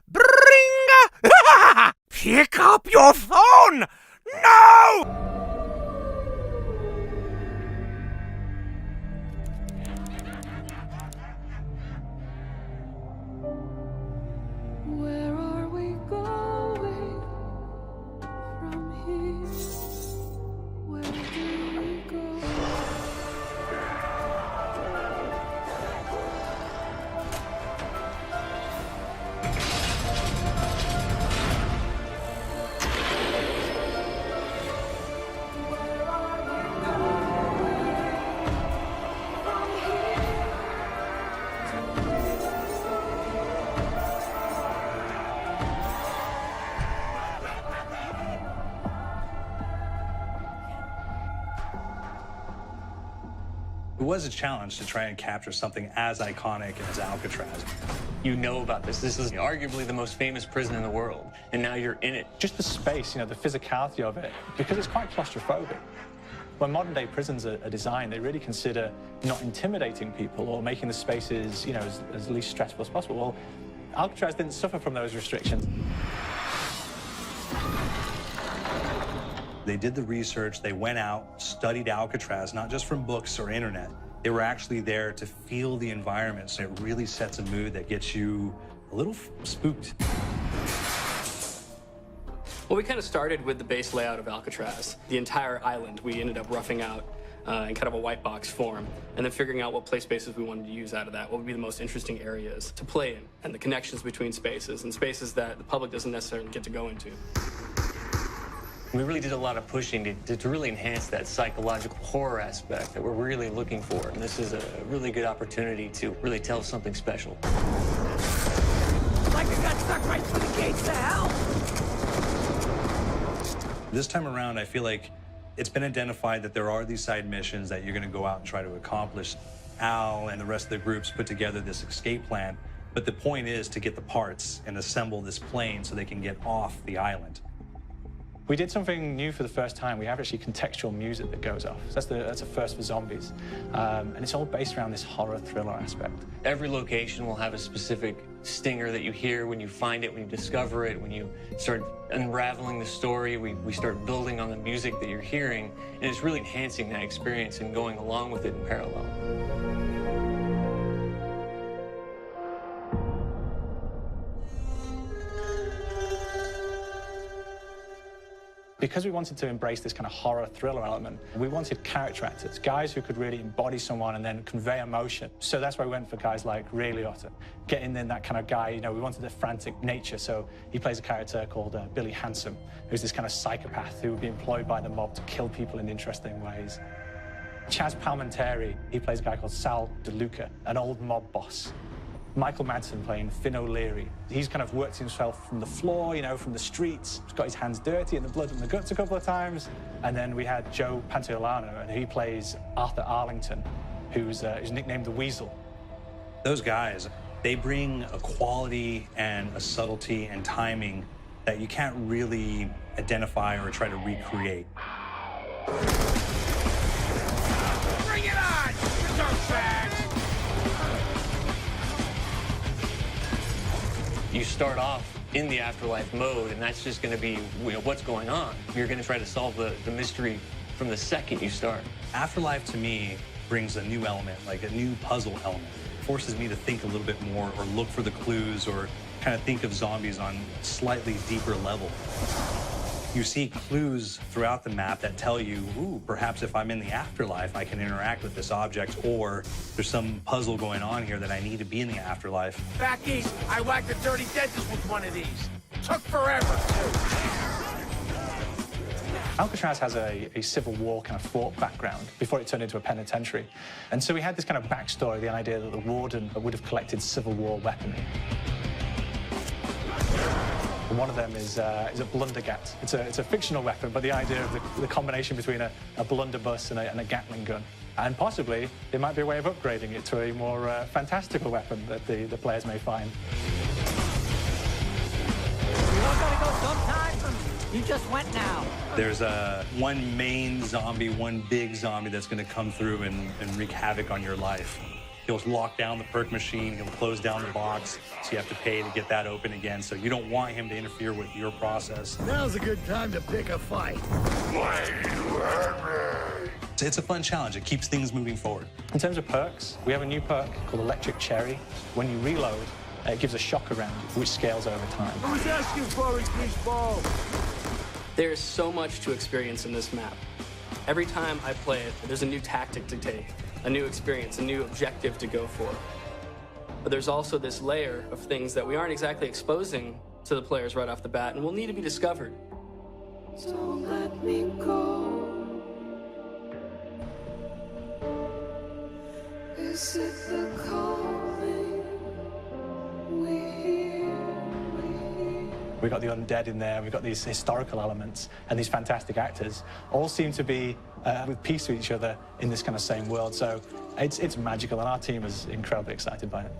Bring! Pick up your phone! No! Where are we going from here? Where do we go? It was a challenge to try and capture something as iconic as Alcatraz. You know about this. This is arguably the most famous prison in the world, and now you're in it. Just the space, the physicality of it, because it's quite claustrophobic. When modern-day prisons are designed, they really consider not intimidating people or making the spaces, as least stressful as possible. Well, Alcatraz didn't suffer from those restrictions. They did the research, they went out, studied Alcatraz, not just from books or internet. They were actually there to feel the environment, so it really sets a mood that gets you a little spooked. Well, we kind of started with the base layout of Alcatraz. The entire island we ended up roughing out in kind of a white box form, and then figuring out what play spaces we wanted to use out of that, what would be the most interesting areas to play in, and the connections between spaces, and spaces that the public doesn't necessarily get to go into. We really did a lot of pushing to really enhance that psychological horror aspect that we're really looking for. And this is a really good opportunity to really tell something special. Like I got stuck right through the gates to hell! This time around, I feel like it's been identified that there are these side missions that you're going to go out and try to accomplish. Al and the rest of the groups put together this escape plan, but the point is to get the parts and assemble this plane so they can get off the island. We did something new for the first time. We have actually contextual music that goes off. So that's a first for zombies. And it's all based around this horror thriller aspect. Every location will have a specific stinger that you hear when you find it, when you discover it, when you start unraveling the story. We start building on the music that you're hearing, and it's really enhancing that experience and going along with it in parallel. Because we wanted to embrace this kind of horror thriller element, we wanted character actors, guys who could really embody someone and then convey emotion. So that's why we went for guys like Ray Liotta, getting in that kind of guy, we wanted a frantic nature. So he plays a character called Billy Handsome, who's this kind of psychopath who would be employed by the mob to kill people in interesting ways. Chaz Palminteri, he plays a guy called Sal DeLuca, an old mob boss. Michael Madsen playing Finn O'Leary. He's kind of worked himself from the floor, from the streets. He's got his hands dirty and the blood and the guts a couple of times. And then we had Joe Pantoliano, and he plays Arthur Arlington, who's nicknamed the Weasel. Those guys, they bring a quality and a subtlety and timing that you can't really identify or try to recreate. Bring it on, dirtbags! You start off in the afterlife mode, and that's just going to be what's going on. You're going to try to solve the mystery from the second you start. Afterlife, to me, brings a new element, like a new puzzle element. It forces me to think a little bit more or look for the clues or kind of think of zombies on a slightly deeper level. You see clues throughout the map that tell you, ooh, perhaps if I'm in the afterlife, I can interact with this object, or there's some puzzle going on here that I need to be in the afterlife. Back east, I whacked a dirty dentist with one of these. Took forever, too. Alcatraz has a Civil War kind of fort background before it turned into a penitentiary. And so we had this kind of backstory, the idea that the warden would have collected Civil War weaponry. And one of them is a blundergat. It's a fictional weapon, but the idea of the combination between a blunderbuss and a Gatling gun. And possibly, there might be a way of upgrading it to a more fantastical weapon that the players may find. You all gotta go sometime. You just went now. There's one main zombie, one big zombie that's going to come through and wreak havoc on your life. He'll lock down the perk machine, he'll close down the box, so you have to pay to get that open again. So you don't want him to interfere with your process. Now's a good time to pick a fight. It's a fun challenge. It keeps things moving forward. In terms of perks, we have a new perk called Electric Cherry. When you reload, it gives a shock around, which scales over time. I was asking for it, please, ball. There is so much to experience in this map. Every time I play it, there's a new tactic to take, a new experience, a new objective to go for. But there's also this layer of things that we aren't exactly exposing to the players right off the bat and will need to be discovered. Don't let me go. Is it the calling we hear? We've got the undead in there, we've got these historical elements, and these fantastic actors all seem to be with peace with each other in this kind of same world. So it's magical, and our team is incredibly excited by it.